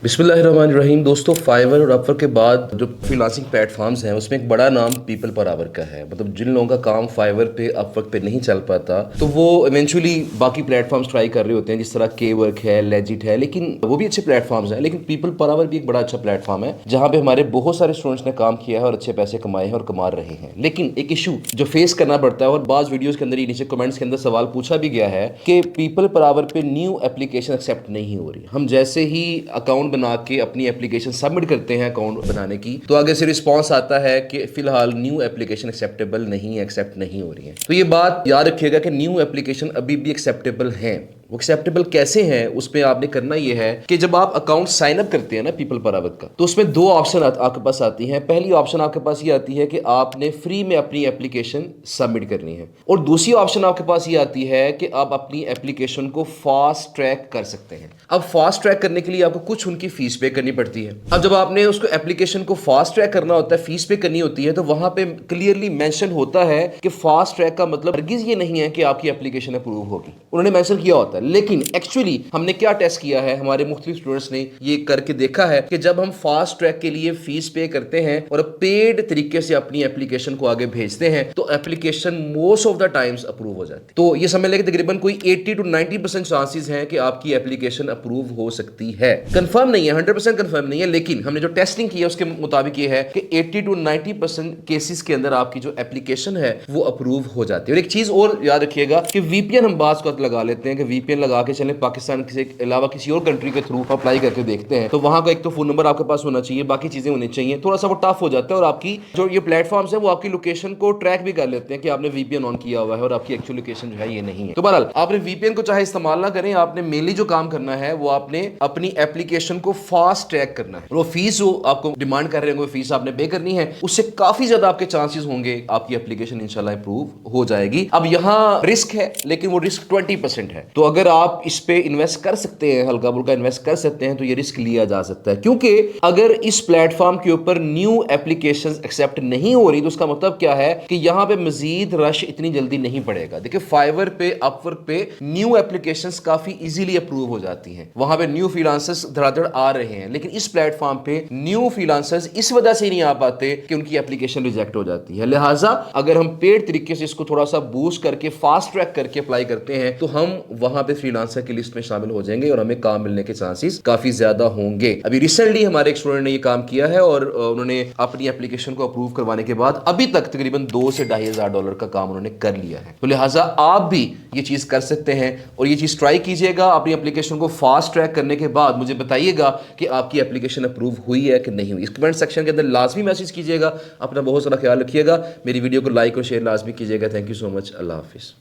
बिस्मिल्लाहिर्रहमानिर्रहीम। दोस्तों, फाइवर और अपवर्क के बाद जो फ्रीलांसिंग प्लेटफॉर्म्स हैं उसमें एक बड़ा नाम पीपल पर आवर का है। मतलब जिन लोगों का काम फाइवर पे अपवर्क पे नहीं चल पाता तो वो इवेंचुअली बाकी प्लेटफॉर्म्स ट्राई कर रहे होते हैं, जिस तरह के वर्क है, लेजिट है, लेकिन वो भी अच्छे प्लेटफॉर्म्स हैं। लेकिन पीपल पर आवर भी एक बड़ा अच्छा प्लेटफॉर्म है जहाँ पे हमारे बहुत सारे स्टूडेंट्स ने काम किया है और अच्छे पैसे कमाए हैं और कमा रहे हैं। लेकिन एक इशू जो फेस करना पड़ता है और बाज़ वीडियोज़ के अंदर ही नीचे कमेंट्स के अंदर सवाल पूछा भी गया है कि पीपल पर आवर पे न्यू एप्लीकेशन एक्सेप्ट नहीं हो रही। हम जैसे ही अकाउंट बना के अपनी एप्लीकेशन सबमिट करते हैं अकाउंट बनाने की, तो आगे से रिस्पांस आता है कि फिलहाल न्यू एप्लीकेशन एक्सेप्टेबल नहीं है, एक्सेप्ट नहीं हो रही है। तो ये बात याद रखिएगा कि न्यू एप्लीकेशन अभी भी एक्सेप्टेबल है। वो एक्सेप्टेबल कैसे हैं, उस पर आपने करना ये है कि जब आप अकाउंट साइन अप करते हैं ना पीपल पर आवर का, तो उसमें दो ऑप्शन आपके पास आती हैं। पहली ऑप्शन आपके पास ये आती है कि आपने फ्री में अपनी एप्लीकेशन सबमिट करनी है, और दूसरी ऑप्शन आपके पास ये आती है कि आप अपनी एप्लीकेशन को फास्ट ट्रैक कर सकते हैं। अब फास्ट ट्रैक करने के लिए आपको कुछ उनकी फीस पे करनी पड़ती है। अब जब आपने उसको एप्लीकेशन को फास्ट ट्रैक करना होता है, फीस पे करनी होती है, तो वहां पे क्लियरली मेंशन होता है कि फास्ट ट्रैक का मतलब हरगिज ये नहीं है कि आपकी एप्लीकेशन अप्रूव होगी। उन्होंने मेंशन किया होता है, लेकिन एक्चुअली हमने क्या टेस्ट किया है, हमारे मुख्तलिफ स्टूडेंट्स ने ये करके देखा है कि जब हम फास्ट ट्रैक के लिए फीस पे करते हैं और पेड तरीके से अपनी एप्लीकेशन को आगे भेजते हैं, तो application most of the times approve हो जाती है। तो ये समझ लें कि तकरीबन कोई 80 to 90% चांसेस हैं कि आपकी एप्लीकेशन अप्रूव हो सकती है। कंफर्म नहीं है, 100% कंफर्म नहीं है, लेकिन हमने जो टेस्टिंग की है उसके मुताबिक ये है कि 80 to 90% केसेस के अंदर आपकी जो एप्लीकेशन है वो अप्रूव हो जाती है। और एक चीज और याद रखिएगा कि वीपीएन हम बात को लगा लेते हैं कि वीपीएन लगा के चलें पाकिस्तान के अलावा किसी और कंट्री के थ्रू अप्लाई करके देखते हैं, तो वहां का एक तो फोन नंबर आपके पास होना चाहिए, बाकी चीजें होनी चाहिए। थोड़ा सा वो टफ हो जाता है और आपकी जो ये प्लेटफॉर्म्स है वो आपकी लोकेशन को ट्रैक भी कर लेते हैं कि आपने वीपीएन ऑन किया हुआ है और आपकी एक्चुअल लोकेशन जो है ये नहीं है। तो बहरहाल आपने वीपीएन को चाहे इस्तेमाल ना करें, आपने मेनली जो काम करना है वो आपने अपनी एप्लीकेशन को फास्ट ट्रैक करना है। वो फीस जो आपको डिमांड कर रहे हैं वो फीस आपने पे करनी है, उससे काफी ज्यादा आपके चांसेस होंगे आपकी एप्लीकेशन इंशाल्लाह अप्रूव हो जाएगी। अब यहाँ रिस्क है, लेकिन वो रिस्क 20% है। तो अगर आप इस पे इन्वेस्ट कर सकते हैं, हल्का फुल्का इन्वेस्ट कर सकते हैं, तो ये रिस्क लिया जा सकता है। क्योंकि अगर इस प्लेटफॉर्म के ऊपर न्यू एप्लीकेशंस एक्सेप्ट नहीं हो रही, तो उसका मतलब क्या है कि यहां पे मजीद रश इतनी जल्दी नहीं पड़ेगा। देखिए फाइवर पे, अपवर्क पे न्यू एप्लीकेशंस काफी इजीली अप्रूव हो जाती हैं, वहां पे न्यू फ्रीलांसर्स धड़ाधड़ आ रहे हैं। लेकिन इस प्लेटफॉर्म पे न्यू फ्रीलांसर्स इस वजह से नहीं आ पाते कि उनकी एप्लीकेशन रिजेक्ट हो जाती है। लिहाजा अगर हम पेड तरीके से इसको थोड़ा सा बूस्ट करके फास्ट ट्रैक करके अप्लाई करते हैं, तो हम वहां पे फ्रीलांसर की लिस्ट में शामिल हो जाएंगे और हमें काम मिलने के चांसेस काफी ज्यादा होंगे। अभी रिसेंटली हमारे एक स्टूडेंट ने ये काम किया है और उन्होंने अपनी एप्लीकेशन को अप्रूव करवाने के बाद अभी तक तकरीबन $2,000 से $2,500 का काम उन्होंने कर लिया है। तो लिहाजा आप भी ये चीज कर सकते हैं और ये चीज ट्राई कीजिएगा। अपनी एप्लीकेशन को फास्ट ट्रैक करने के बाद मुझे बताइएगा कि आपकी एप्लीकेशन अप्रूव हुई है कि नहीं हुई। इस कमेंट सेक्शन के अंदर लाजमी मैसेज कीजिएगा। अपना बहुत सारा ख्याल रखिएगा। मेरी वीडियो को लाइक और शेयर लाजमी कीजिएगा। Thank you so much. Allah Hafiz.